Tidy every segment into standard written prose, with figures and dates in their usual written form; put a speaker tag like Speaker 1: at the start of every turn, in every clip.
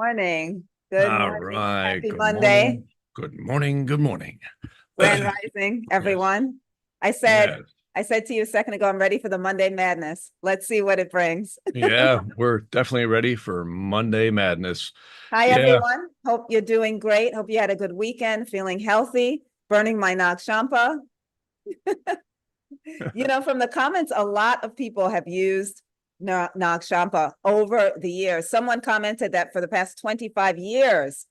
Speaker 1: morning. Good
Speaker 2: All
Speaker 1: morning.
Speaker 2: right.
Speaker 1: Happy
Speaker 2: Good
Speaker 1: Monday.
Speaker 2: morning. Good morning. Good morning.
Speaker 1: Grand rising,
Speaker 2: Yes.
Speaker 1: everyone. I said,
Speaker 2: Yes.
Speaker 1: I said to you a second ago, I'm ready for the Monday madness. Let's see what it brings.
Speaker 2: Yeah, we're definitely ready for Monday Madness.
Speaker 1: Hi,
Speaker 2: Yeah.
Speaker 1: everyone. Hope you're doing great. Hope you had a good weekend, feeling healthy, burning my Nag Champa. From the comments, a lot of people have used Nag Champa over the years. Someone commented that for the past 25 years,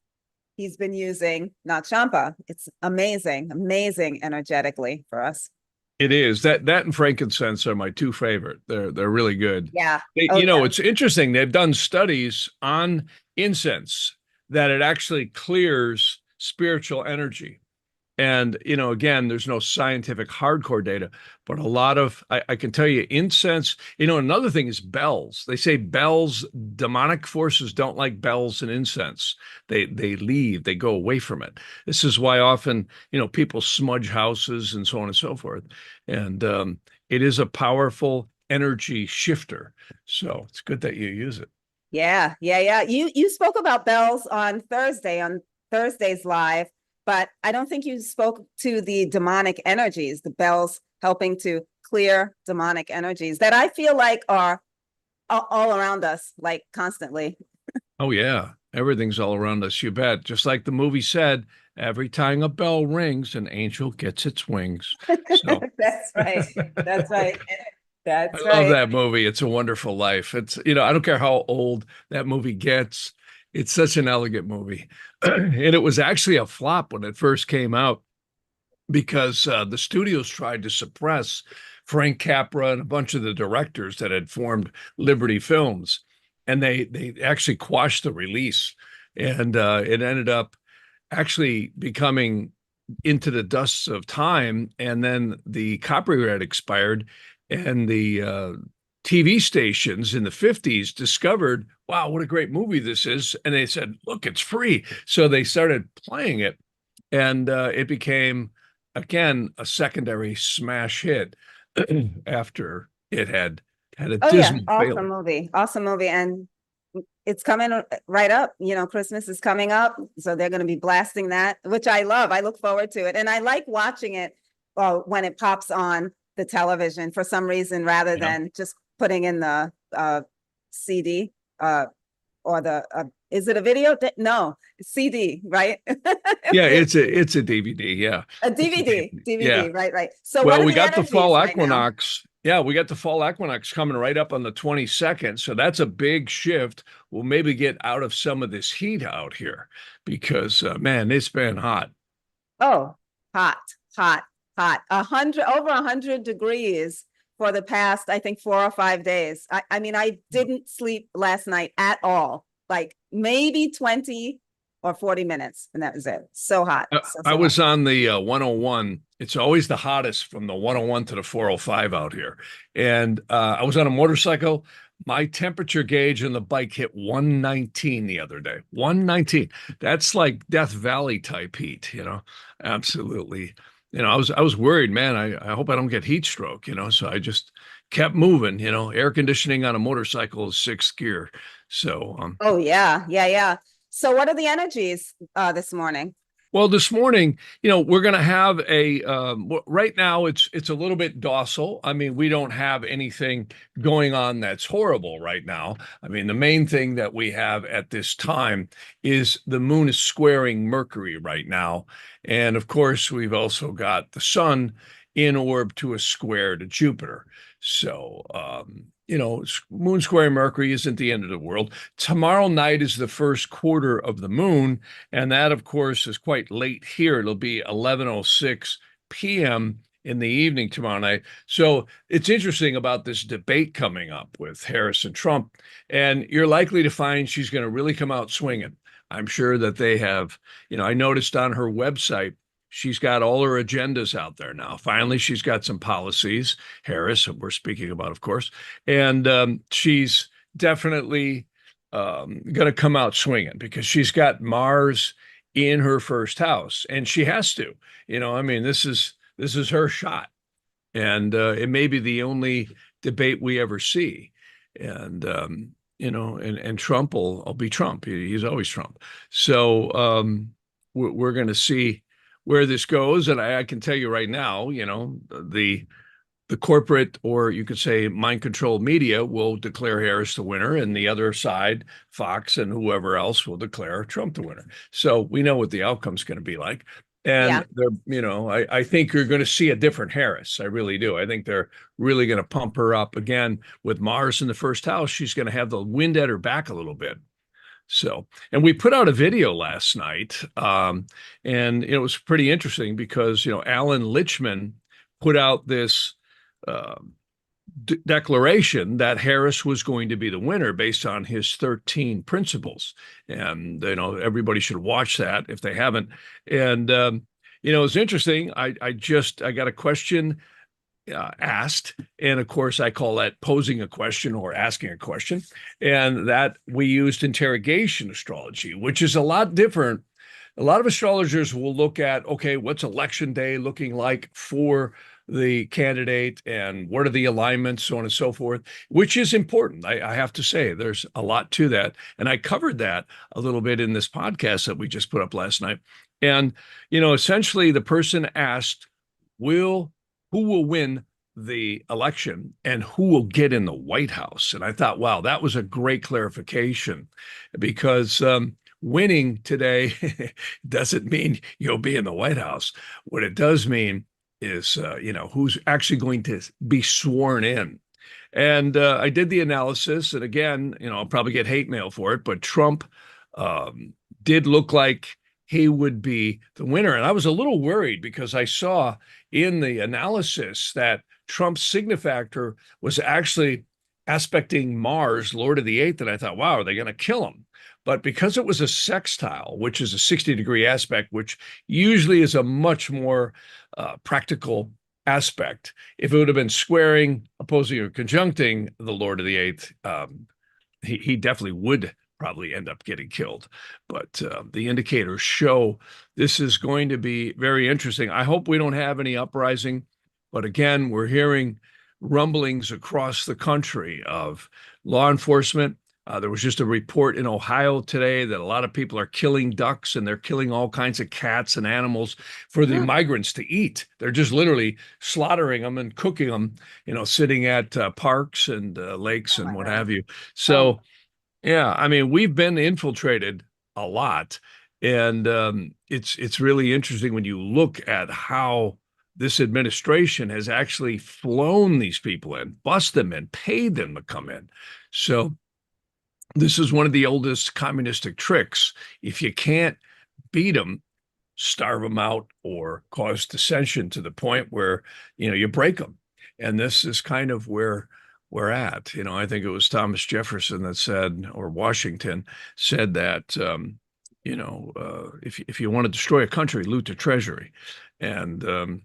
Speaker 1: he's been using Nag Champa. It's amazing, amazing energetically for us.
Speaker 2: It is. That and frankincense are my two favorite. They're really good.
Speaker 1: Yeah. Oh, yeah.
Speaker 2: It's interesting. They've done studies on incense that it actually clears spiritual energy. And, again, there's no scientific hardcore data, but a lot of, I can tell you, incense, another thing is bells. They say bells, demonic forces don't like bells and incense. They leave, they go away from it. This is why often, people smudge houses and so on and so forth. And it is a powerful energy shifter. So it's good that you use it.
Speaker 1: Yeah, yeah, yeah. You spoke about bells on Thursday's live, but I don't think you spoke to the demonic energies, the bells helping to clear demonic energies that I feel like are all around us, like constantly.
Speaker 2: Oh, yeah. Everything's all around us, you bet. Just like the movie said, every time a bell rings, an angel gets its wings. So
Speaker 1: That's right. That's right.
Speaker 2: I
Speaker 1: That's
Speaker 2: love
Speaker 1: right.
Speaker 2: that movie. It's a Wonderful Life. I don't care how old that movie gets. It's such an elegant movie. And it was actually a flop when it first came out because the studios tried to suppress Frank Capra and a bunch of the directors that had formed Liberty Films, and they actually quashed the release, and it ended up actually becoming into the dusts of time, and then the copyright expired, and the TV stations in the 50s discovered, wow, what a great movie this is, and they said, look, it's free, so they started playing it, and it became again a secondary smash hit after it had a
Speaker 1: Oh yeah,
Speaker 2: dismal
Speaker 1: awesome
Speaker 2: failing.
Speaker 1: movie. Awesome movie. And it's coming right up. Christmas is coming up, so they're going to be blasting that, which I love. I look forward to it, and I like watching it when it pops on the television for some reason, rather
Speaker 2: Yeah.
Speaker 1: than just putting in the CD or the. Is it a video? No, CD, right?
Speaker 2: Yeah, it's a DVD. Yeah,
Speaker 1: A
Speaker 2: it's a
Speaker 1: DVD,
Speaker 2: DVD. Yeah.
Speaker 1: DVD, right, right. So, what
Speaker 2: Well,
Speaker 1: are
Speaker 2: we
Speaker 1: the
Speaker 2: got the fall
Speaker 1: energies right now?
Speaker 2: equinox. Yeah, we got the fall equinox coming right up on the 22nd. So that's a big shift. We'll maybe get out of some of this heat out here because, man, it's been hot.
Speaker 1: Oh, hot, hot, hot. Over 100 degrees for the past, I think, 4 or 5 days. I mean, I didn't sleep last night at all. Like maybe 20 or 40 minutes, and that was it. So hot.
Speaker 2: I
Speaker 1: So hot.
Speaker 2: was on the 101. It's always the hottest from the 101 to the 405 out here. And I was on a motorcycle. My temperature gauge on the bike hit 119 the other day. 119. That's like Death Valley type heat. Absolutely. I was worried, man. I hope I don't get heat stroke. So I just kept moving. Air conditioning on a motorcycle is sixth gear. So
Speaker 1: Oh yeah, yeah, yeah. So what are the energies this morning?
Speaker 2: Well, this morning, we're going to have right now it's a little bit docile. I mean, we don't have anything going on that's horrible right now. I mean, the main thing that we have at this time is the moon is squaring Mercury right now. And of course, we've also got the sun in orb to a square to Jupiter. So, moon square Mercury isn't the end of the world. Tomorrow night is the first quarter of the moon. And that, of course, is quite late here. It'll be 11:06 p.m. in the evening tomorrow night. So it's interesting about this debate coming up with Harris and Trump. And you're likely to find she's going to really come out swinging. I'm sure that they have, I noticed on her website, she's got all her agendas out there now. Finally, she's got some policies, Harris, we're speaking about, of course. And she's definitely going to come out swinging because she's got Mars in her first house, and she has to. I mean, this is her shot, and it may be the only debate we ever see. And and Trump will be Trump. He's always Trump. So we're going to see where this goes. And I can tell you right now, the corporate, or you could say mind control media, will declare Harris the winner, and the other side, Fox and whoever else, will declare Trump the winner. So we know what the outcome's going to be like.
Speaker 1: Yeah.
Speaker 2: And I think you're going to see a different Harris. I really do. I think they're really going to pump her up again with Mars in the first house. She's going to have the wind at her back a little bit. So, and we put out a video last night, and it was pretty interesting because, Alan Lichtman put out this uh, declaration that Harris was going to be the winner based on his 13 principles. And, everybody should watch that if they haven't. And, it's interesting. I got a question asked. And of course, I call that posing a question or asking a question. And that we used interrogation astrology, which is a lot different. A lot of astrologers will look at, okay, what's election day looking like for the candidate and what are the alignments, so on and so forth, which is important. I have to say, there's a lot to that. And I covered that a little bit in this podcast that we just put up last night. And, essentially the person asked, who will win the election and who will get in the White House? And I thought, wow, that was a great clarification, because winning today doesn't mean you'll be in the White House. What it does mean is, who's actually going to be sworn in. And I did the analysis, and again, I'll probably get hate mail for it, but Trump did look like he would be the winner. And I was a little worried because I saw in the analysis that Trump's signifactor was actually aspecting Mars, Lord of the Eighth, and I thought, wow, are they going to kill him? But because it was a sextile, which is a 60-degree aspect, which usually is a much more practical aspect, if it would have been squaring, opposing, or conjuncting the Lord of the Eighth, he definitely would probably end up getting killed. But the indicators show this is going to be very interesting. I hope we don't have any uprising. But again, we're hearing rumblings across the country of law enforcement. There was just a report in Ohio today that a lot of people are killing ducks, and they're killing all kinds of cats and animals for the migrants to eat. They're just literally slaughtering them and cooking them, sitting at parks and lakes and what have you. So, yeah, I mean, we've been infiltrated a lot. And it's really interesting when you look at how this administration has actually flown these people in, bust them in, paid them to come in. So this is one of the oldest communistic tricks. If you can't beat them, starve them out or cause dissension to the point where, you break them. And this is kind of where we're at. I think it was Thomas Jefferson that said, or Washington said that, if you want to destroy a country, loot the treasury. And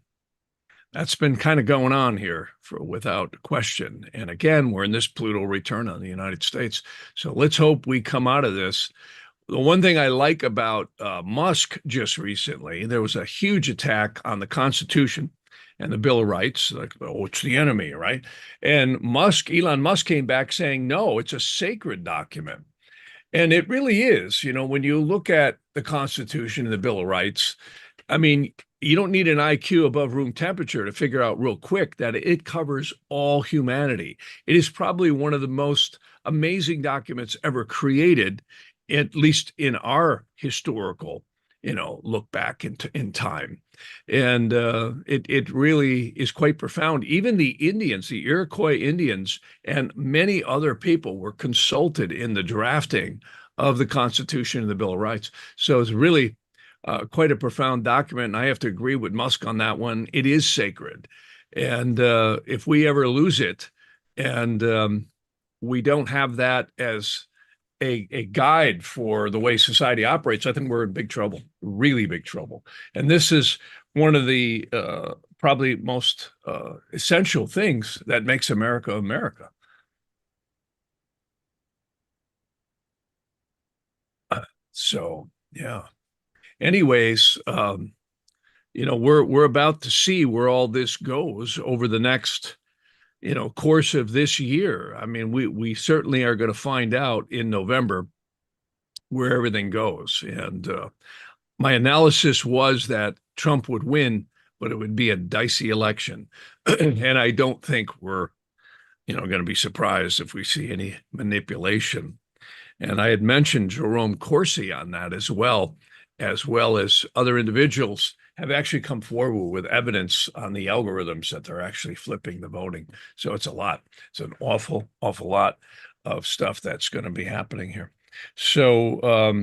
Speaker 2: that's been kind of going on here without question. And again, we're in this Pluto return on the United States. So let's hope we come out of this. The one thing I like about Musk just recently, there was a huge attack on the Constitution and the Bill of Rights, like, oh, it's the enemy, right? And Elon Musk came back saying, no, it's a sacred document. And it really is. When you look at the Constitution and the Bill of Rights, I mean, you don't need an IQ above room temperature to figure out real quick that it covers all humanity. It is probably one of the most amazing documents ever created, at least in our historical, look back in time. And it really is quite profound. Even the Indians, the Iroquois Indians, and many other people were consulted in the drafting of the Constitution and the Bill of Rights. So it's really quite a profound document. And I have to agree with Musk on that one. It is sacred. And if we ever lose it, and we don't have that as a guide for the way society operates, I think we're in big trouble, really big trouble. And this is one of the probably most essential things that makes America America. So, yeah. Anyways, we're about to see where all this goes over the next course of this year. I mean, we certainly are going to find out in November where everything goes. And my analysis was that Trump would win, but it would be a dicey election. And I don't think we're, going to be surprised if we see any manipulation. And I had mentioned Jerome Corsi on that as well as other individuals have actually come forward with evidence on the algorithms that they're actually flipping the voting. So it's a lot. It's an awful, awful lot of stuff that's going to be happening here. So,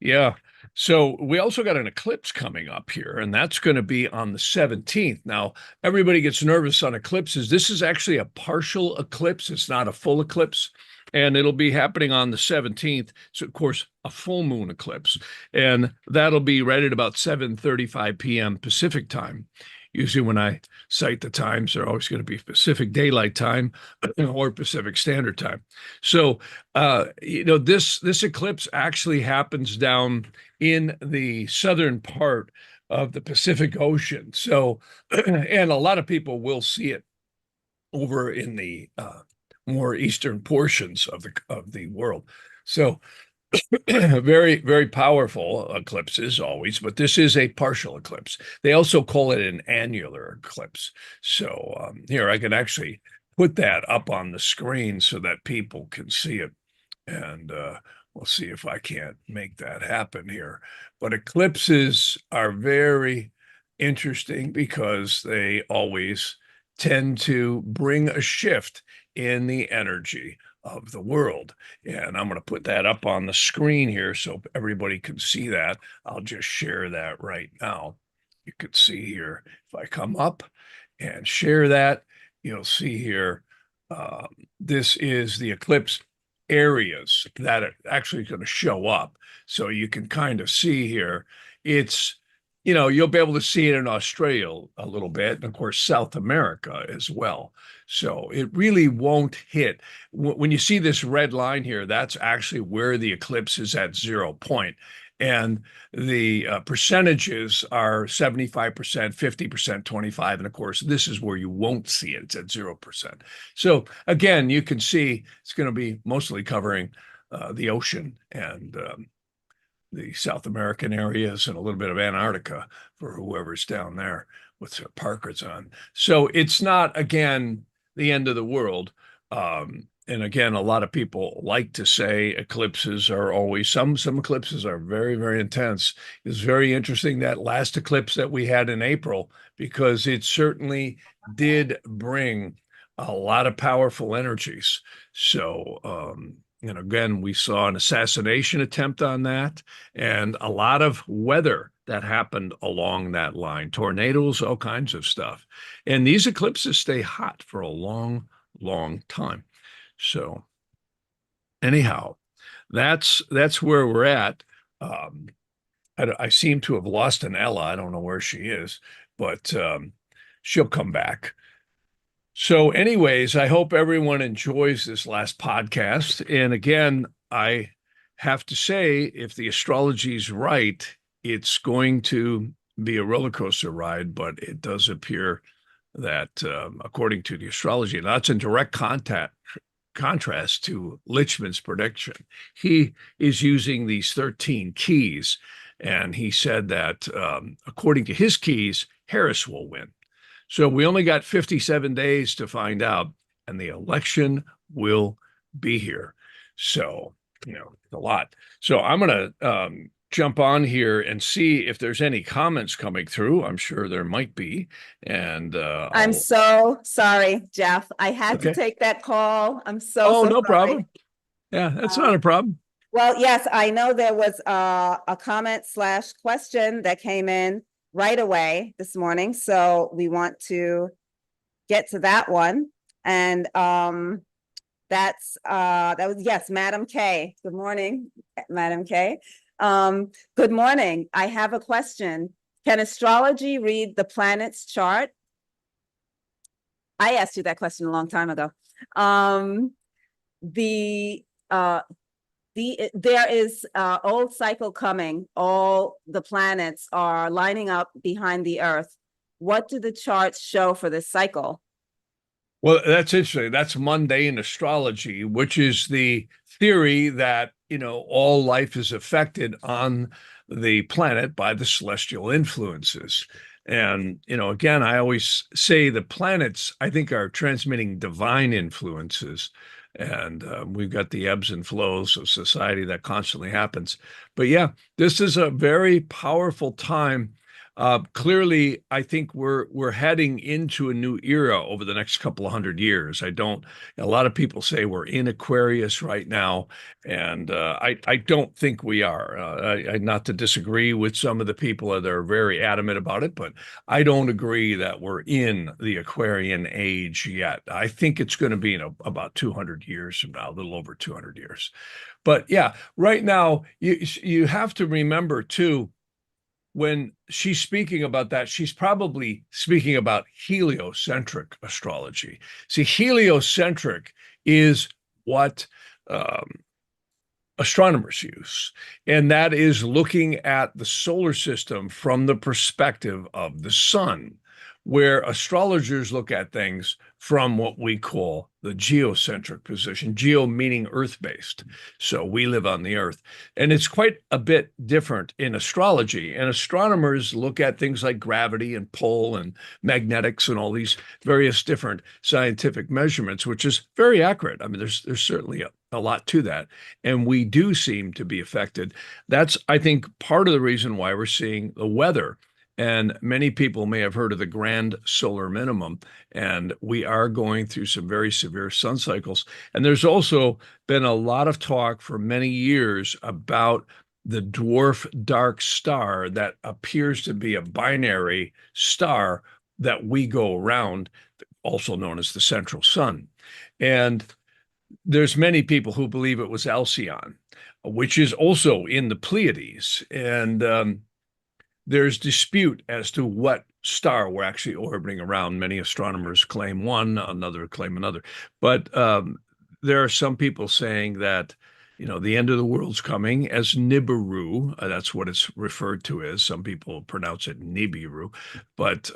Speaker 2: yeah. So we also got an eclipse coming up here, and that's going to be on the 17th. Now, everybody gets nervous on eclipses. This is actually a partial eclipse. It's not a full eclipse, and it'll be happening on the 17th. So, of course, a full moon eclipse, and that'll be right at about 7:35 p.m. Pacific time. Usually when I cite the times, they're always going to be Pacific Daylight Time or Pacific Standard Time. So, this eclipse actually happens down in the southern part of the Pacific Ocean. So, and a lot of people will see it over in the more eastern portions of the world. So, very, very powerful eclipses always, but this is a partial eclipse. They also call it an annular eclipse. So here I can actually put that up on the screen so that people can see it. And we'll see if I can't make that happen here. But eclipses are very interesting because they always tend to bring a shift in the energy of the world. And I'm going to put that up on the screen here so everybody can see that. I'll just share that right now. You can see here, if I come up and share that, you'll see here, this is the eclipse areas that are actually going to show up. So you can kind of see here, it's, you'll be able to see it in Australia a little bit, and of course, South America as well. So it really won't hit. When you see this red line here, that's actually where the eclipse is at 0 point. And the percentages are 75%, 50%, 25%. And of course, this is where you won't see it. It's at 0%. So again, you can see it's going to be mostly covering the ocean and the South American areas and a little bit of Antarctica for whoever's down there with their parkers on. So it's not, again, the end of the world. And again, a lot of people like to say eclipses are always, some eclipses are very, very intense. It's very interesting that last eclipse that we had in April, because it certainly did bring a lot of powerful energies. So, and again, we saw an assassination attempt on that and a lot of weather that happened along that line, tornadoes, all kinds of stuff. And these eclipses stay hot for a long, long time. So anyhow, that's where we're at. I seem to have lost an Ella. I don't know where she is, but she'll come back. So anyways, I hope everyone enjoys this last podcast. And again, I have to say, if the astrology is right, it's going to be a roller coaster ride, but it does appear that according to the astrology, and that's in direct contrast to Lichman's prediction. He is using these 13 keys, and he said that according to his keys, Harris will win. So we only got 57 days to find out, and the election will be here. So, it's a lot. So I'm going to jump on here and see if there's any comments coming through. I'm sure there might be. And
Speaker 1: I'm so sorry, Jeff. I had to take that call. I'm so
Speaker 2: no
Speaker 1: sorry.
Speaker 2: problem. Yeah, that's not a problem.
Speaker 1: Well, yes, I know there was a comment/question that came in right away this morning. So we want to get to that one. And that was, yes, Madam K. Good morning, Madam K. Good morning. I have a question. Can astrology read the planet's chart? I asked you that question a long time ago. There is old cycle coming. All the planets are lining up behind the Earth. What do the charts show for this cycle?
Speaker 2: Well, that's interesting. That's mundane astrology, which is the theory that, all life is affected on the planet by the celestial influences. And, again, I always say the planets, I think, are transmitting divine influences. And we've got the ebbs and flows of society that constantly happens. But yeah, this is a very powerful time. Clearly, I think we're heading into a new era over the next couple of 100 years. A lot of people say we're in Aquarius right now, and I don't think we are. Not to disagree with some of the people that are very adamant about it, but I don't agree that we're in the Aquarian age yet. I think it's going to be in about 200 years from now, a little over 200 years. But yeah, right now you have to remember too, when she's speaking about that, she's probably speaking about heliocentric astrology. See, heliocentric is what astronomers use, and that is looking at the solar system from the perspective of the sun, where astrologers look at things from what we call the geocentric position, geo meaning earth-based. So we live on the earth. And it's quite a bit different in astrology. And astronomers look at things like gravity and pull and magnetics and all these various different scientific measurements, which is very accurate. I mean, there's certainly a lot to that. And we do seem to be affected. That's, I think, part of the reason why we're seeing the weather. And many people may have heard of the grand solar minimum, and we are going through some very severe sun cycles. And there's also been a lot of talk for many years about the dwarf dark star that appears to be a binary star that we go around, also known as the central sun. And there's many people who believe it was Alcyon, which is also in the Pleiades. And there's dispute as to what star we're actually orbiting around. Many astronomers claim one, another claim another. But there are some people saying that, the end of the world's coming as Nibiru. That's what it's referred to as. Some people pronounce it Nibiru. But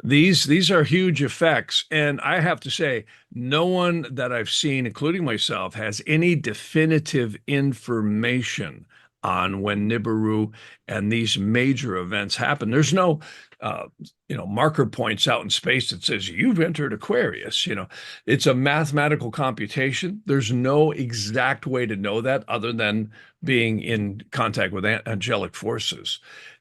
Speaker 2: these are huge effects. And I have to say, no one that I've seen, including myself, has any definitive information on when Nibiru and these major events happen. There's no, marker points out in space that says you've entered Aquarius. It's a mathematical computation. There's no exact way to know that other than being in contact with angelic forces,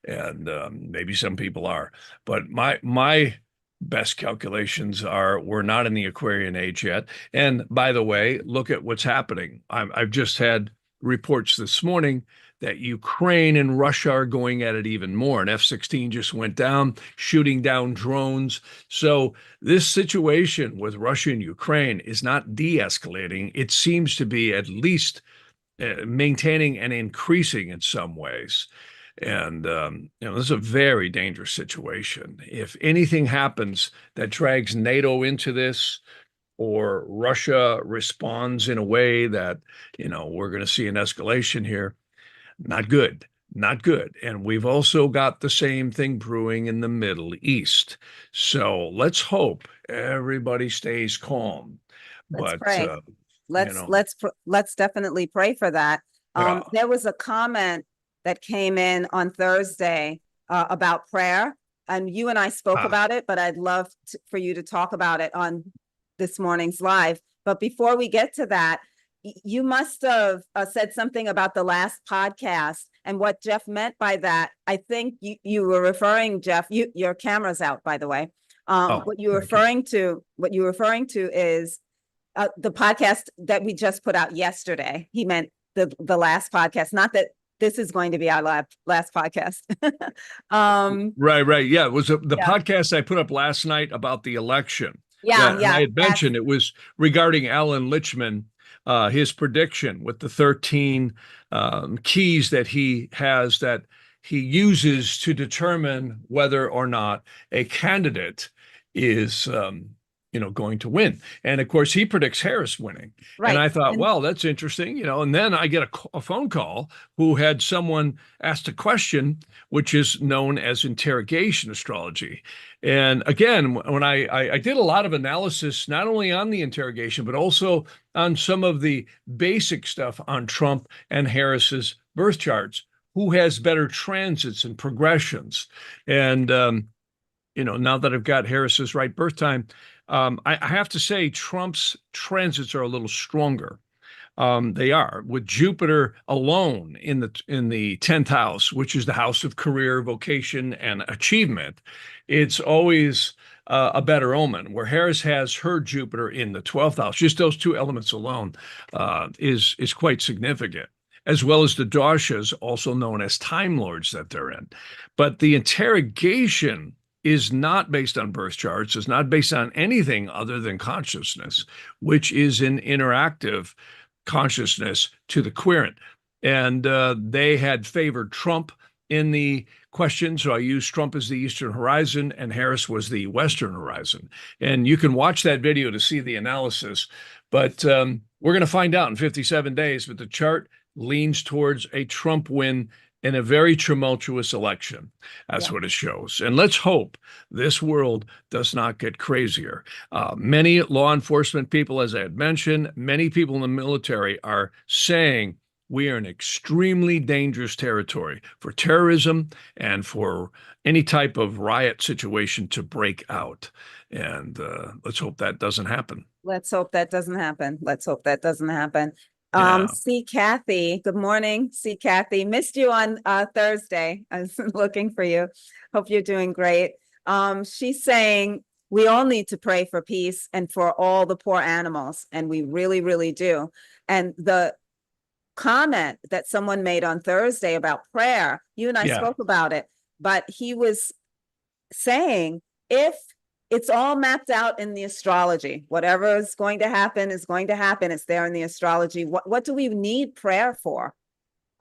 Speaker 2: and maybe some people are. But my best calculations are we're not in the Aquarian age yet. And by the way, look at what's happening. I've just had reports this morning that Ukraine and Russia are going at it even more. An F-16 just went down, shooting down drones. So this situation with Russia and Ukraine is not de-escalating. It seems to be at least maintaining and increasing in some ways. And, this is a very dangerous situation. If anything happens that drags NATO into this, or Russia responds in a way that, we're going to see an escalation here, not good, not good. And we've also got the same thing brewing in the Middle East. So let's hope everybody stays calm.
Speaker 1: Let's
Speaker 2: But
Speaker 1: pray. Let's definitely pray for that.
Speaker 2: Yeah.
Speaker 1: There was a comment that came in on Thursday about prayer, and you and I spoke about it, but I'd love for you to talk about it on this morning's live. But before we get to that, you must have said something about the last podcast, and what Jeff meant by that. I think you were referring, Jeff, your camera's out, by the way. What you're referring to is the podcast that we just put out yesterday. He meant the last podcast, not that this is going to be our last podcast.
Speaker 2: Right. Yeah, it was the podcast I put up last night about the election.
Speaker 1: Yeah.
Speaker 2: I had mentioned it was regarding Alan Lichtman, his prediction with the 13 keys that he has that he uses to determine whether or not a candidate is going to win. And of course, he predicts Harris winning. And
Speaker 1: Right.
Speaker 2: I thought,
Speaker 1: And
Speaker 2: well, that's interesting, and then I get a phone call who had someone asked a question, which is known as interrogation astrology. And again, when I did a lot of analysis, not only on the interrogation, but also on some of the basic stuff on Trump and Harris's birth charts, who has better transits and progressions. And, now that I've got Harris's right birth time, I have to say Trump's transits are a little stronger. They are, with Jupiter alone in the 10th house, which is the house of career, vocation, and achievement. It's always a better omen. Where Harris has her Jupiter in the 12th house, just those two elements alone is quite significant, as well as the doshas, also known as time lords that they're in. But the interrogation is not based on birth charts, is not based on anything other than consciousness, which is an interactive consciousness to the querent. And they had favored Trump in the question, so I used Trump as the Eastern horizon and Harris was the Western horizon. And you can watch that video to see the analysis, but we're going to find out in 57 days, but the chart leans towards a Trump win in a very tumultuous election. That's what it shows. And let's hope this world does not get crazier. Many law enforcement people, as I had mentioned, many people in the military are saying we are in extremely dangerous territory for terrorism and for any type of riot situation to break out. And let's hope that doesn't happen.
Speaker 1: let's hope that doesn't happen. Let's hope that doesn't happen.
Speaker 2: Yeah.
Speaker 1: See Kathy. Good morning. See Kathy. Missed you on Thursday. I was looking for you. Hope you're doing great. She's saying we all need to pray for peace and for all the poor animals, and we really, really do. And the comment that someone made on Thursday about prayer, you and I spoke about it, but he was saying if it's all mapped out in the astrology, whatever is going to happen is going to happen. It's there in the astrology. What do we need prayer for?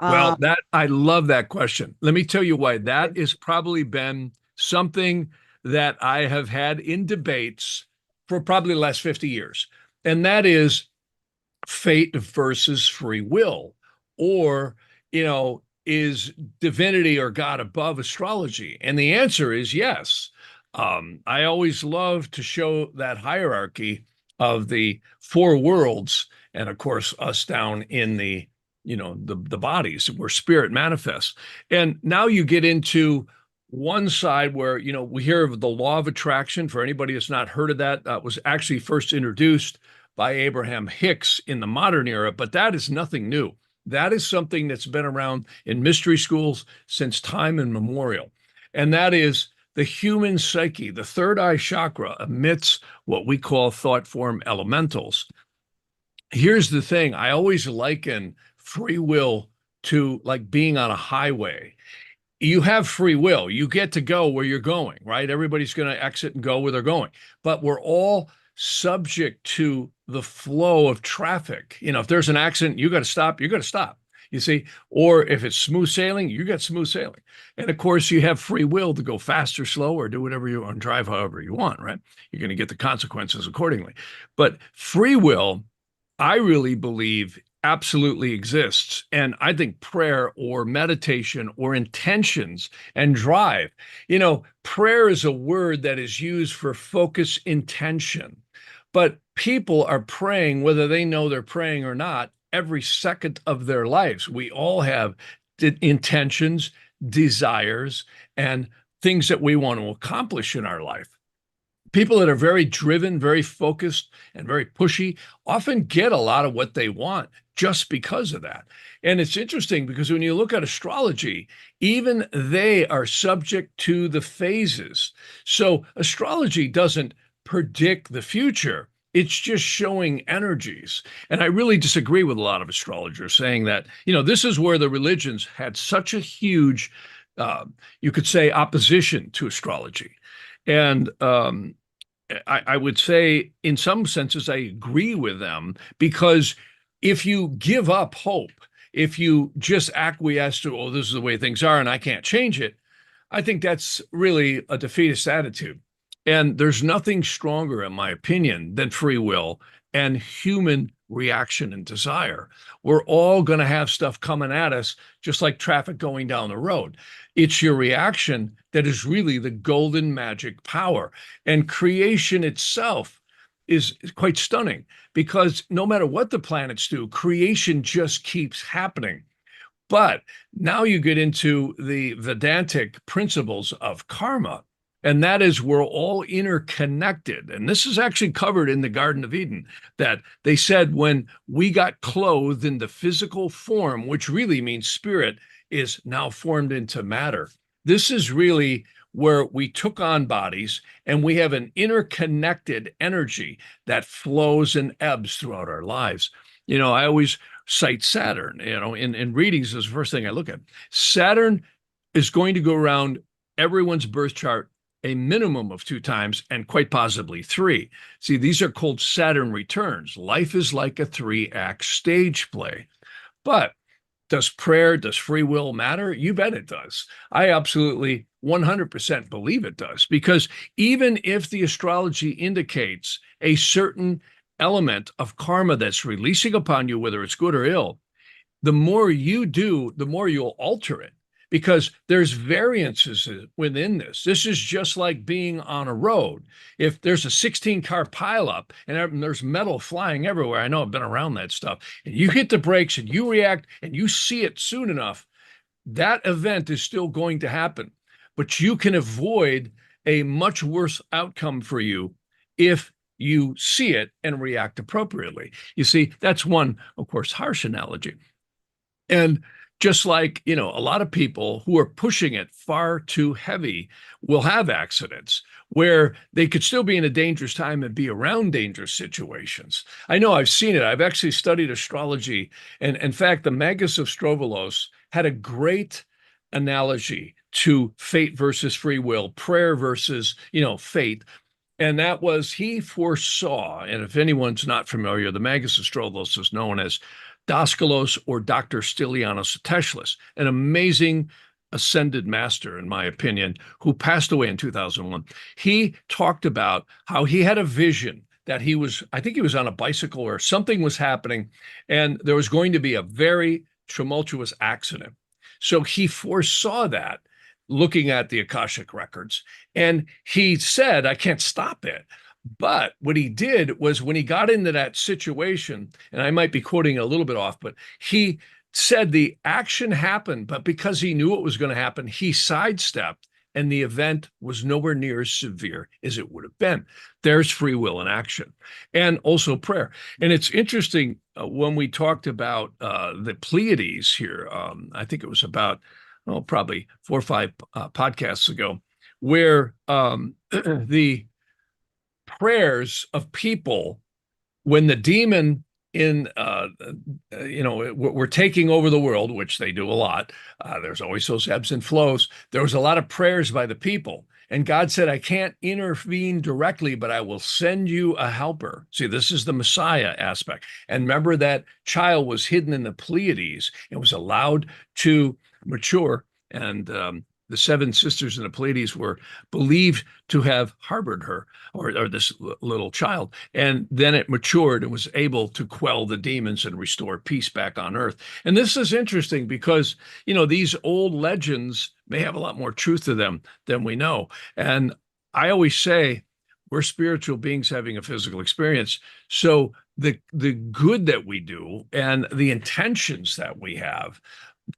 Speaker 2: Well, I love that question. Let me tell you why. That has probably been something that I have had in debates for probably the last 50 years. And that is fate versus free will, or, is divinity or God above astrology? And the answer is yes. I always love to show that hierarchy of the four worlds, and of course, us down in the bodies where spirit manifests. And now you get into one side where, we hear of the law of attraction. For anybody that's not heard of that, that was actually first introduced by Abraham Hicks in the modern era, but that is nothing new. That is something that's been around in mystery schools since time immemorial. And that is the human psyche. The third eye chakra emits what we call thought form elementals. Here's the thing. I always liken free will to like being on a highway. You have free will. You get to go where you're going, right? Everybody's going to exit and go where they're going. But we're all subject to the flow of traffic. If there's an accident, you got to stop, you got to stop. You see, or if it's smooth sailing, you got smooth sailing. And of course, you have free will to go fast or slow or do whatever you want, drive however you want, right? You're going to get the consequences accordingly. But free will, I really believe, absolutely exists. And I think prayer or meditation or intentions and drive, prayer is a word that is used for focus, intention. But people are praying, whether they know they're praying or not, every second of their lives. We all have intentions, desires, and things that we want to accomplish in our life. People that are very driven, very focused, and very pushy often get a lot of what they want just because of that. And it's interesting because when you look at astrology, even they are subject to the phases. So astrology doesn't predict the future. It's just showing energies. And I really disagree with a lot of astrologers saying that, this is where the religions had such a huge, you could say, opposition to astrology. And I would say, in some senses, I agree with them, because if you give up hope, if you just acquiesce to, oh, this is the way things are and I can't change it, I think that's really a defeatist attitude. And there's nothing stronger, in my opinion, than free will and human reaction and desire. We're all going to have stuff coming at us, just like traffic going down the road. It's your reaction that is really the golden magic power. And creation itself is quite stunning, because no matter what the planets do, creation just keeps happening. But now you get into the Vedantic principles of karma, and that is we're all interconnected. And this is actually covered in the Garden of Eden, that they said when we got clothed in the physical form, which really means spirit is now formed into matter. This is really where we took on bodies, and we have an interconnected energy that flows and ebbs throughout our lives. I always cite Saturn, in readings is the first thing I look at. Saturn is going to go around everyone's birth chart a minimum of 2 times, and quite possibly 3. See, these are called Saturn returns. Life is like a 3-act stage play. But does prayer, does free will matter? You bet it does. I absolutely 100% believe it does, because even if the astrology indicates a certain element of karma that's releasing upon you, whether it's good or ill, the more you do, the more you'll alter it, because there's variances within this. This is just like being on a road. If there's a 16-car pileup and there's metal flying everywhere, I know I've been around that stuff, and you hit the brakes and you react and you see it soon enough, that event is still going to happen. But you can avoid a much worse outcome for you if you see it and react appropriately. You see, that's one, of course, harsh analogy. And just like, a lot of people who are pushing it far too heavy will have accidents where they could still be in a dangerous time and be around dangerous situations. I know I've seen it. I've actually studied astrology. And in fact, the Magus of Strovolos had a great analogy to fate versus free will, prayer versus, fate. And that was, he foresaw, and if anyone's not familiar, the Magus of Strovolos is known as Daskalos or Dr. Stylianos Teslis, an amazing ascended master, in my opinion, who passed away in 2001. He talked about how he had a vision that I think he was on a bicycle or something was happening, and there was going to be a very tumultuous accident. So he foresaw that, looking at the Akashic records, and he said, I can't stop it. But what he did was, when he got into that situation, and I might be quoting a little bit off, but he said the action happened, but because he knew it was going to happen, he sidestepped, and the event was nowhere near as severe as it would have been. There's free will in action, and also prayer. And it's interesting, when we talked about the Pleiades here, I think it was about, probably 4 or 5 podcasts ago, where the prayers of people, when the demon we're taking over the world, which they do a lot. There's always those ebbs and flows. There was a lot of prayers by the people, and God said, I can't intervene directly, but I will send you a helper. See, this is the Messiah aspect. And remember, that child was hidden in the Pleiades and was allowed to mature, and the 7 sisters in the Pleiades were believed to have harbored her, or this little child. And then it matured and was able to quell the demons and restore peace back on earth. And this is interesting because, these old legends may have a lot more truth to them than we know. And I always say, we're spiritual beings having a physical experience. So the good that we do and the intentions that we have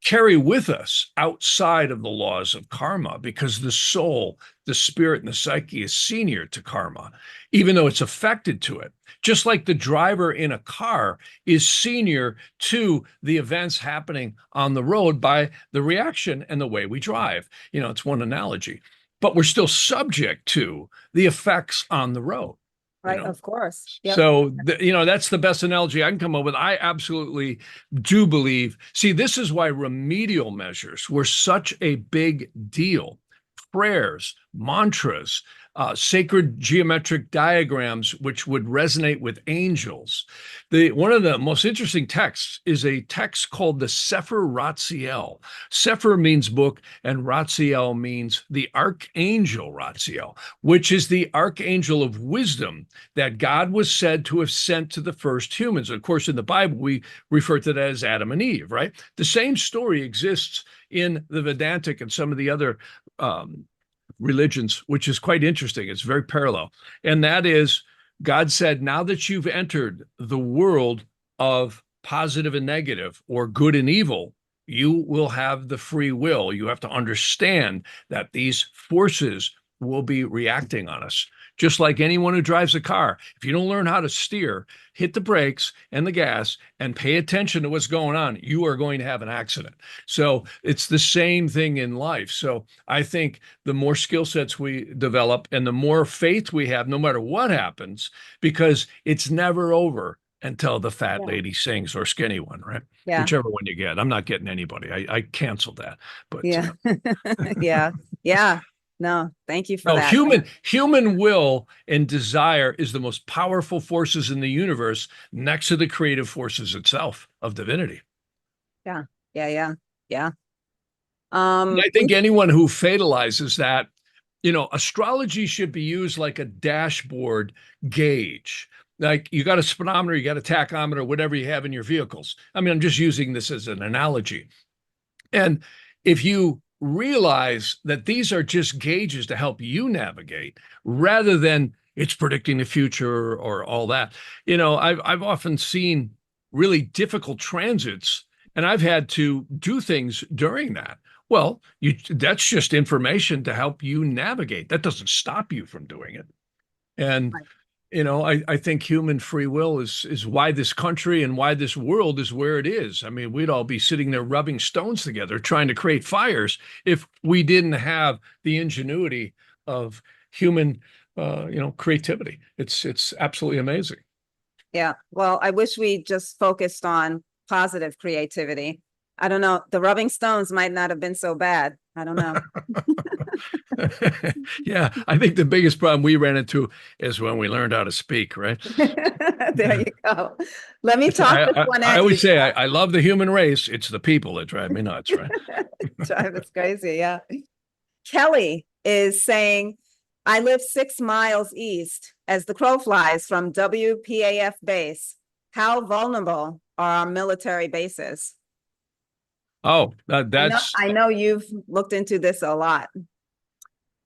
Speaker 2: carry with us outside of the laws of karma, because the soul, the spirit, and the psyche is senior to karma, even though it's affected to it. Just like the driver in a car is senior to the events happening on the road by the reaction and the way we drive. It's one analogy, but we're still subject to the effects on the road.
Speaker 1: Right, of course. Yep.
Speaker 2: So, that's the best analogy I can come up with. I absolutely do believe. See, this is why remedial measures were such a big deal. Prayers, mantras, sacred geometric diagrams which would resonate with angels. One of the most interesting texts is a text called the Sefer Ratziel. Sefer means book, and Ratziel means the archangel Ratziel, which is the archangel of wisdom that God was said to have sent to the first humans. Of course, in the Bible, we refer to that as Adam and Eve, right? The same story exists in the Vedantic and some of the other religions, which is quite interesting. It's very parallel. And that is, God said, now that you've entered the world of positive and negative, or good and evil, you will have the free will. You have to understand that these forces will be reacting on us. Just like anyone who drives a car, if you don't learn how to steer, hit the brakes and the gas and pay attention to what's going on, you are going to have an accident. So it's the same thing in life. So I think the more skill sets we develop and the more faith we have, no matter what happens, because it's never over until the fat lady sings, or skinny one, right?
Speaker 1: Yeah.
Speaker 2: Whichever one you get. I'm not getting anybody. I canceled that. But
Speaker 1: yeah. Yeah. No, thank you for
Speaker 2: no,
Speaker 1: that.
Speaker 2: human will and desire is the most powerful forces in the universe, next to the creative forces itself of divinity.
Speaker 1: Yeah.
Speaker 2: I think anyone who fatalizes that, astrology should be used like a dashboard gauge. Like, you got a speedometer, you got a tachometer, whatever you have in your vehicles. I mean, I'm just using this as an analogy. And if you realize that these are just gauges to help you navigate, rather than it's predicting the future or all that. I've often seen really difficult transits, and I've had to do things during that. Well, that's just information to help you navigate. That doesn't stop you from doing it. And I think human free will is why this country and why this world is where it is. I mean, we'd all be sitting there rubbing stones together, trying to create fires, if we didn't have the ingenuity of human, creativity. It's absolutely amazing.
Speaker 1: Yeah. Well, I wish we just focused on positive creativity. I don't know. The rubbing stones might not have been so bad. I don't know.
Speaker 2: Yeah, I think the biggest problem we ran into is when we learned how to speak, right?
Speaker 1: There you go. Let me talk this one
Speaker 2: I
Speaker 1: at
Speaker 2: always
Speaker 1: you.
Speaker 2: say I love the human race. It's the people that drive me nuts, right?
Speaker 1: Drive us crazy, yeah. Kelly is saying, I live 6 miles east as the crow flies from WPAF base. How vulnerable are our military bases?
Speaker 2: Oh, that's
Speaker 1: I know you've looked into this a lot.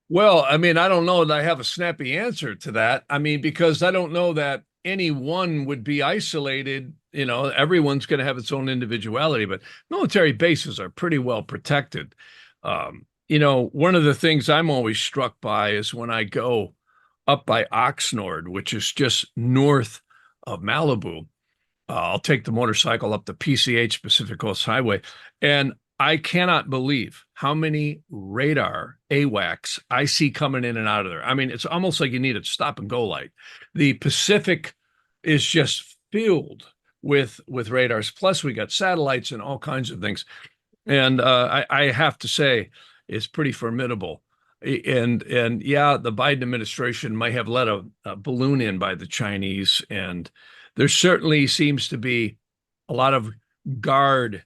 Speaker 2: well, I mean, I don't know that I have a snappy answer to that. I mean, because I don't know that any one would be isolated. Everyone's going to have its own individuality, but military bases are pretty well protected. One of the things I'm always struck by is when I go up by Oxnard, which is just north of Malibu. I'll take the motorcycle up the PCH, Pacific Coast Highway, and I cannot believe how many radar AWACS I see coming in and out of there. I mean, it's almost like you need a stop and go light. The Pacific is just filled with radars. Plus, we got satellites and all kinds of things. And I have to say, it's pretty formidable. And yeah, the Biden administration might have let a balloon in by the Chinese, and there certainly seems to be a lot of guard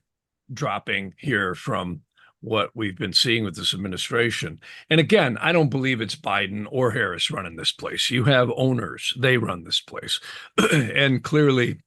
Speaker 2: dropping here from what we've been seeing with this administration. And again, I don't believe it's Biden or Harris running this place. You have owners, they run this place. And clearly,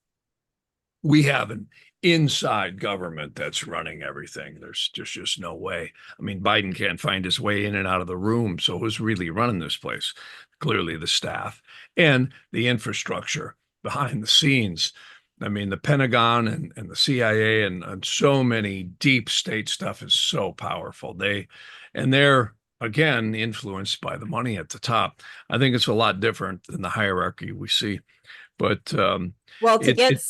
Speaker 2: we have an inside government that's running everything. There's just no way. I mean, Biden can't find his way in and out of the room. So who's really running this place? Clearly the staff and the infrastructure behind the scenes. I mean, the Pentagon and the CIA and so many deep state stuff is so powerful. They're again influenced by the money at the top. I think it's a lot different than the hierarchy we see. But
Speaker 1: well, to get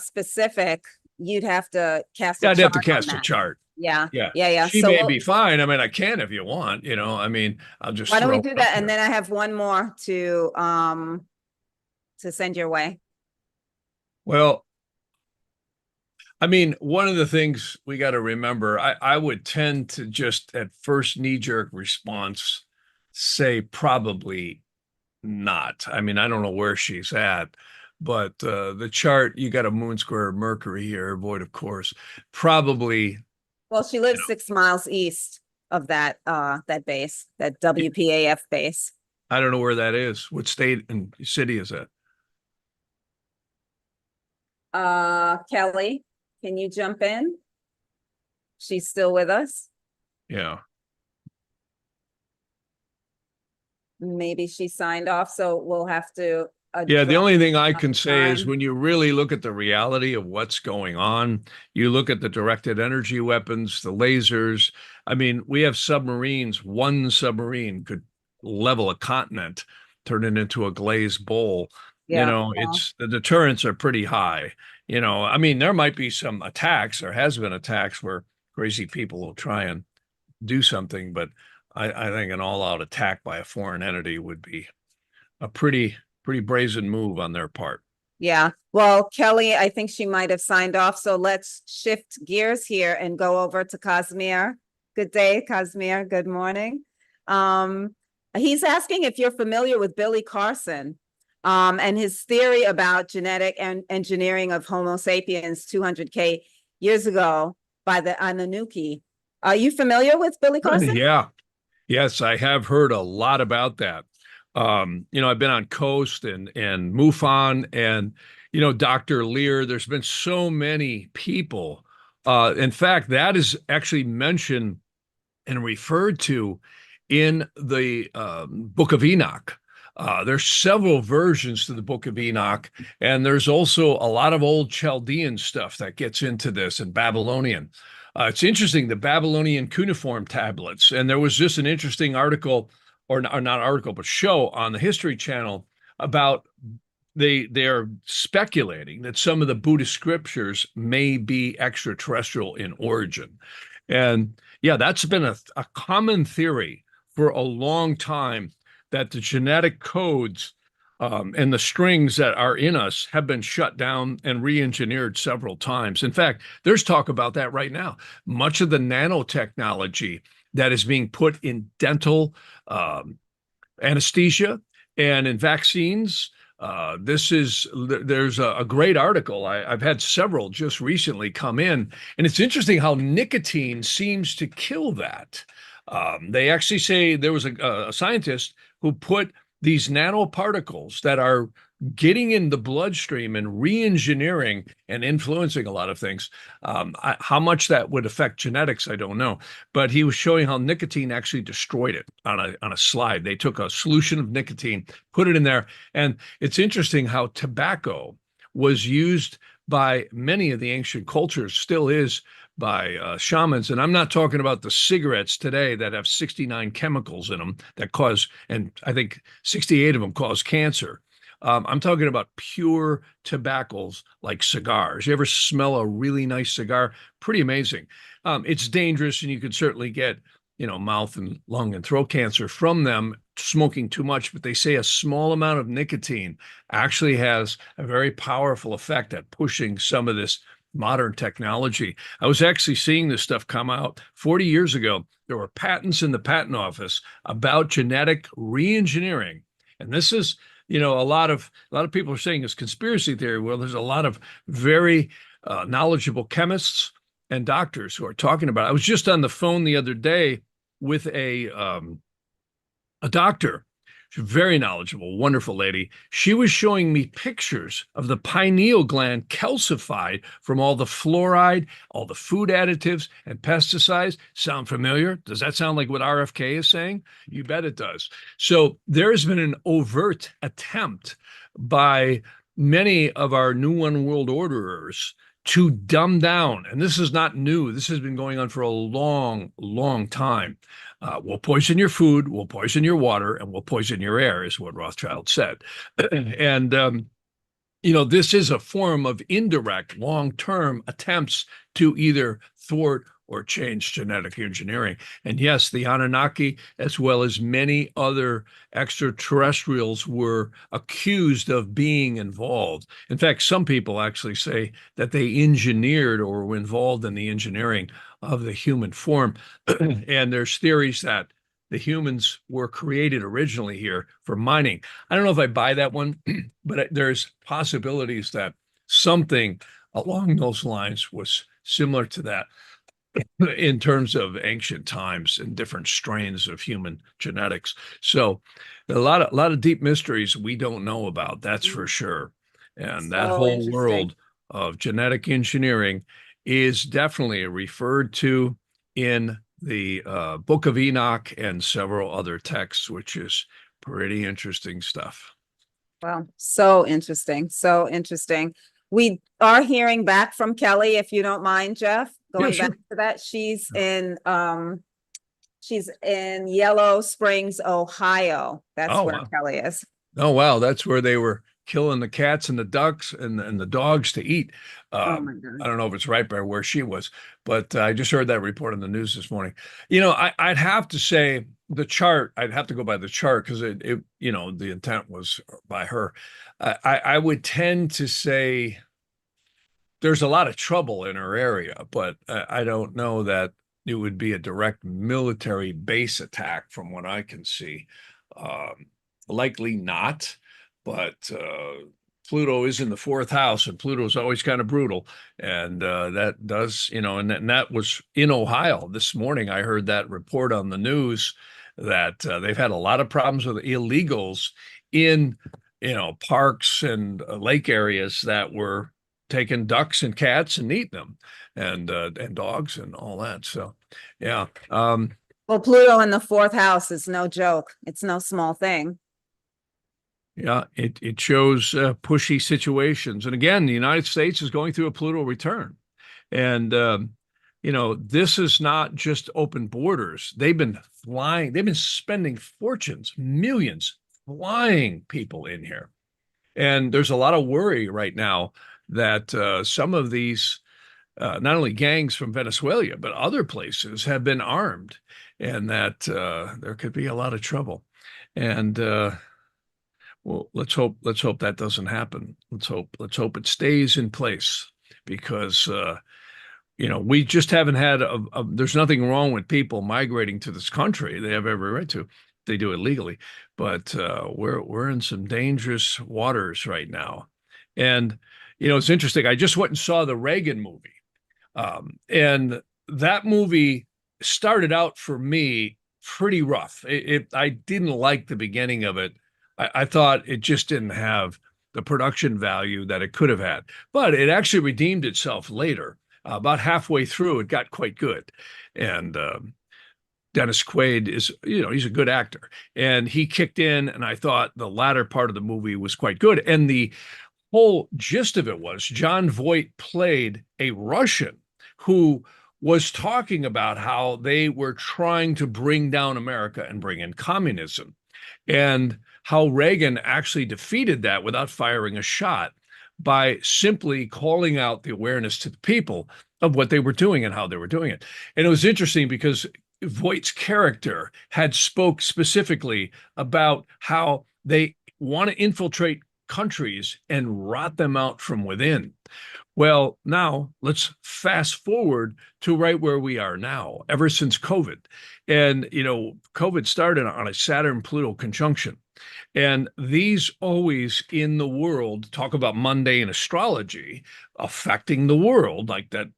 Speaker 1: specific, you'd have to cast.
Speaker 2: I'd have to cast a chart.
Speaker 1: Yeah.
Speaker 2: She may be fine. I mean, I can if you want. I mean, I'll just.
Speaker 1: Why don't we do that? And then I have one more to send your way.
Speaker 2: Well, I mean, one of the things we got to remember, I would tend to just at first knee-jerk response say probably not. I mean, I don't know where she's at, but the chart, you got a moon square Mercury here, void of course, probably.
Speaker 1: Well, she lives 6 miles east of that base, that WPAF base.
Speaker 2: I don't know where that is. What state and city is that?
Speaker 1: Kelly, can you jump in? She's still with us.
Speaker 2: Yeah.
Speaker 1: Maybe she signed off, so we'll have to.
Speaker 2: Yeah, the only thing I
Speaker 1: address
Speaker 2: can say is
Speaker 1: time.
Speaker 2: when you really look at the reality of what's going on, you look at the directed energy weapons, the lasers. I mean, we have submarines. One submarine could level a continent, turn it into a glazed bowl. You
Speaker 1: Yeah,
Speaker 2: know,
Speaker 1: well,
Speaker 2: it's the deterrents are pretty high. You know, I mean, there might be some attacks. There has been attacks where crazy people will try and do something, but I think an all-out attack by a foreign entity would be a pretty brazen move on their part.
Speaker 1: yeah. Well, Kelly, I think she might have signed off. So let's shift gears here and go over to Kazmir. Good day, Kazmir. Good morning. He's asking if you're familiar with Billy Carson, and his theory about genetic and engineering of Homo sapiens 200K years ago by the Anunnaki. Are you familiar with Billy Carson?
Speaker 2: Yeah. Yes, I have heard a lot about that. You know, I've been on Coast and MUFON and, you know, Dr. Lear. There's been so many people. In fact, that is actually mentioned and referred to in the Book of Enoch. There's several versions to the Book of Enoch, and there's also a lot of old Chaldean stuff that gets into this and Babylonian. It's interesting, the Babylonian cuneiform tablets, and there was just an interesting article, or not article, but show on the History Channel about they're speculating that some of the Buddhist scriptures may be extraterrestrial in origin. And yeah, that's been a common theory for a long time that the genetic codes and the strings that are in us have been shut down and re-engineered several times. In fact, there's talk about that right now. Much of the nanotechnology that is being put in dental anesthesia and in vaccines. There's a great article. I've had several just recently come in, and it's interesting how nicotine seems to kill that. They actually say there was a scientist who put these nanoparticles that are getting in the bloodstream and re-engineering and influencing a lot of things. How much that would affect genetics, I don't know. But he was showing how nicotine actually destroyed it on a slide. They took a solution of nicotine, put it in there, and it's interesting how tobacco was used by many of the ancient cultures, still is by shamans. And I'm not talking about the cigarettes today that have 69 chemicals in them that cause, and I think 68 of them cause cancer. I'm talking about pure tobaccos like cigars. You ever smell a really nice cigar? Pretty amazing. It's dangerous, and you could certainly get, you know, mouth and lung and throat cancer from them smoking too much. But they say a small amount of nicotine actually has a very powerful effect at pushing some of this modern technology. I was actually seeing this stuff come out 40 years ago. There were patents in the patent office about genetic re-engineering. And this is, you know, a lot of people are saying it's conspiracy theory. Well, there's a lot of very knowledgeable chemists and doctors who are talking about it. I was just on the phone the other day with a doctor. She's very knowledgeable, wonderful lady. She was showing me pictures of the pineal gland calcified from all the fluoride, all the food additives and pesticides. Sound familiar? Does that sound like what RFK is saying? You bet it does. So there's been an overt attempt by many of our New One World Orderers to dumb down. And this is not new. This has been going on for a long, long time. We'll poison your food, we'll poison your water, and we'll poison your air, is what Rothschild said. And, you know, this is a form of indirect, long-term attempts to either thwart or change genetic engineering. And yes, the Anunnaki, as well as many other extraterrestrials, were accused of being involved. In fact, some people actually say that they engineered or were involved in the engineering of the human form. And there's theories that the humans were created originally here for mining. I don't know if I buy that one, but there's possibilities that something along those lines was similar to that in terms of ancient times and different strains of human genetics. So a lot of deep mysteries we don't know about, that's for sure. And that
Speaker 1: So
Speaker 2: whole
Speaker 1: interesting.
Speaker 2: world of genetic engineering is definitely referred to in the Book of Enoch and several other texts, which is pretty interesting stuff.
Speaker 1: Well, so interesting. So interesting. We are hearing back from Kelly, if you don't mind, Jeff,
Speaker 2: Yeah,
Speaker 1: going back
Speaker 2: sure.
Speaker 1: to that. She's in Yellow Springs, Ohio. That's
Speaker 2: Oh,
Speaker 1: where
Speaker 2: wow.
Speaker 1: Kelly is.
Speaker 2: Oh, wow. That's where they were killing the cats and the ducks and the dogs to eat.
Speaker 1: Oh my
Speaker 2: I
Speaker 1: God.
Speaker 2: don't know if it's right by where she was, but I just heard that report on the news this morning. I'd have to say the chart, I'd have to go by the chart because the intent was by her. I would tend to say there's a lot of trouble in her area, but I don't know that it would be a direct military base attack from what I can see. Um, Likely not, but Pluto is in the fourth house, and Pluto is always kind of brutal, and that does, and that was in Ohio this morning. I heard that report on the news that they've had a lot of problems with illegals in, parks and lake areas that were taking ducks and cats and eating them, and dogs and all that. So, yeah.
Speaker 1: Well, Pluto in the fourth house is no joke. It's no small thing.
Speaker 2: Yeah, it shows pushy situations. And again, the United States is going through a Pluto return. And this is not just open borders. They've been spending fortunes, millions, flying people in here. And there's a lot of worry right now that some of these not only gangs from Venezuela, but other places have been armed, and that there could be a lot of trouble. And well, let's hope that doesn't happen. Let's hope it stays in place because we just haven't had there's nothing wrong with people migrating to this country. They have every right to. They do it legally, but we're in some dangerous waters right now. And it's interesting. I just went and saw the Reagan movie. And that movie started out for me pretty rough. I didn't like the beginning of it. I thought it just didn't have the production value that it could have had, but it actually redeemed itself later. About halfway through, it got quite good. And Dennis Quaid is, he's a good actor, and he kicked in. And I thought the latter part of the movie was quite good. And the whole gist of it was John Voight played a Russian who was talking about how they were trying to bring down America and bring in communism, and how Reagan actually defeated that without firing a shot by simply calling out the awareness to the people of what they were doing and how they were doing it. And it was interesting because Voight's character had spoke specifically about how they want to infiltrate countries and rot them out from within. Well, now let's fast forward to right where we are now, ever since COVID. And, COVID started on a Saturn-Pluto conjunction. And these always in the world talk about mundane astrology affecting the world, like that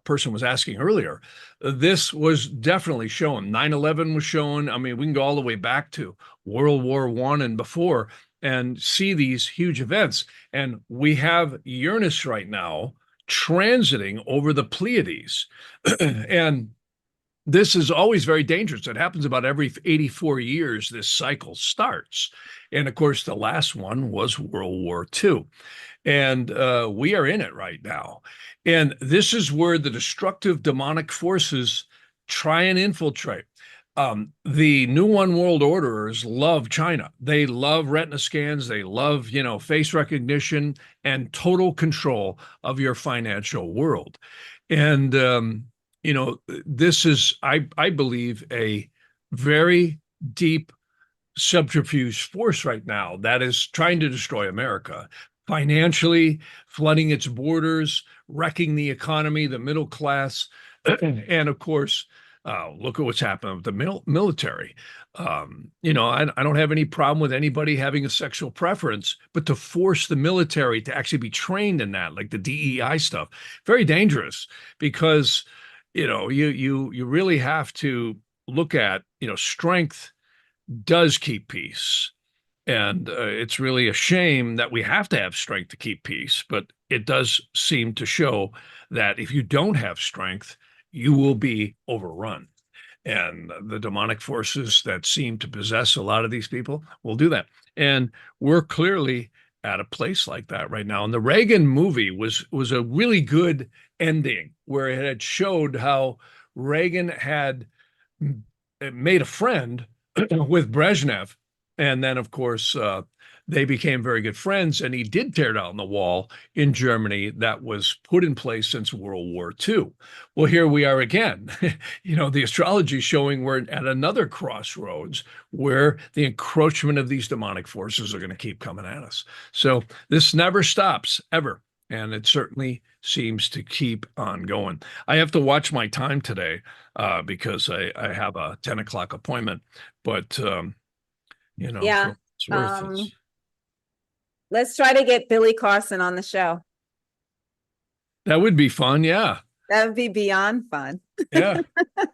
Speaker 2: person was asking earlier. This was definitely shown. 9/11 was shown. I mean, we can go all the way back to World War I and before and see these huge events. And we have Uranus right now transiting over the Pleiades. And this is always very dangerous. It happens about every 84 years, this cycle starts. And of course, the last one was World War II. And we are in it right now. And this is where the destructive demonic forces try and infiltrate. The New One World Orderers love China. They love retina scans. They love, face recognition and total control of your financial world. And, this is, I believe, a very deep subterfuge force right now that is trying to destroy America financially, flooding its borders, wrecking the economy, the middle class, and of course, Look at what's happened with the military. I don't have any problem with anybody having a sexual preference, but to force the military to actually be trained in that, like the DEI stuff, very dangerous because, you really have to look at, strength does keep peace. And it's really a shame that we have to have strength to keep peace, but it does seem to show that if you don't have strength, you will be overrun. And the demonic forces that seem to possess a lot of these people will do that. And we're clearly at a place like that right now. And the Reagan movie was a really good ending where it had showed how Reagan had made a friend with Brezhnev. And then, of course, they became very good friends, and he did tear down the wall in Germany that was put in place since World War II. Well, here we are again. The astrology is showing we're at another crossroads where the encroachment of these demonic forces are going to keep coming at us. So this never stops, ever. And it certainly seems to keep on going. I have to watch my time today because I have a 10 o'clock appointment, but
Speaker 1: Yeah.
Speaker 2: for it's worth it.
Speaker 1: Let's try to get Billy Carson on the show.
Speaker 2: That would be fun. Yeah.
Speaker 1: That would be beyond fun.
Speaker 2: Yeah.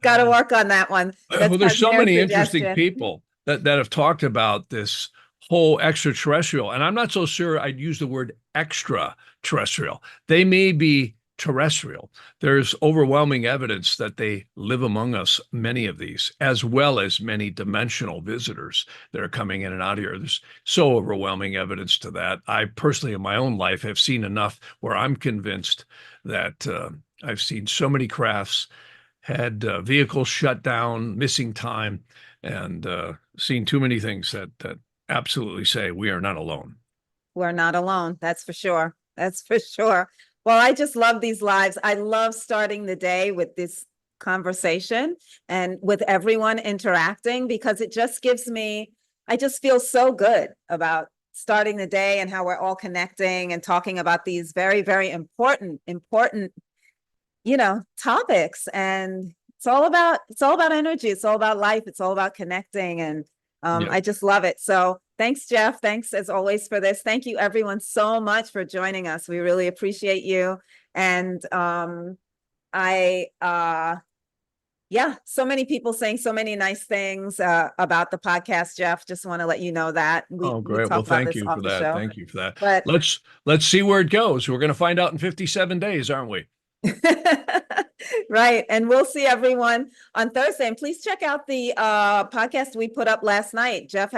Speaker 1: Got to work on that one.
Speaker 2: Well, there's so many interesting
Speaker 1: suggestion.
Speaker 2: people that have talked about this whole extraterrestrial, and I'm not so sure I'd use the word extraterrestrial. They may be terrestrial. There's overwhelming evidence that they live among us, many of these, as well as many dimensional visitors that are coming in and out here. There's so overwhelming evidence to that. I personally, in my own life, have seen enough where I'm convinced that I've seen so many crafts, had vehicles shut down, missing time, and seen too many things that absolutely say we are not alone.
Speaker 1: We're not alone. That's for sure. That's for sure. Well, I just love these lives. I love starting the day with this conversation and with everyone interacting because it just gives me, I just feel so good about starting the day and how we're all connecting and talking about these very, very important, topics. And it's all about energy. It's all about life. It's all about connecting. And I just love it. So thanks, Jeff. Thanks as always for this. Thank you everyone so much for joining us. We really appreciate you. And so many people saying so many nice things about the podcast, Jeff. Just want to let you know that.
Speaker 2: Great. Well, thank you for that. Thank you for that.
Speaker 1: But
Speaker 2: let's see where it goes. We're going to find out in 57 days, aren't we?
Speaker 1: Right. And we'll see everyone on Thursday. And please check out the podcast we put up last night. Jeff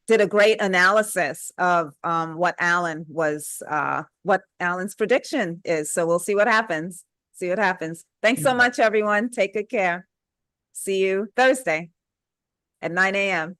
Speaker 1: did a great analysis of what Alan's prediction is. So we'll see what happens. Thanks so much, everyone. Take good care. See you Thursday at 9 a.m.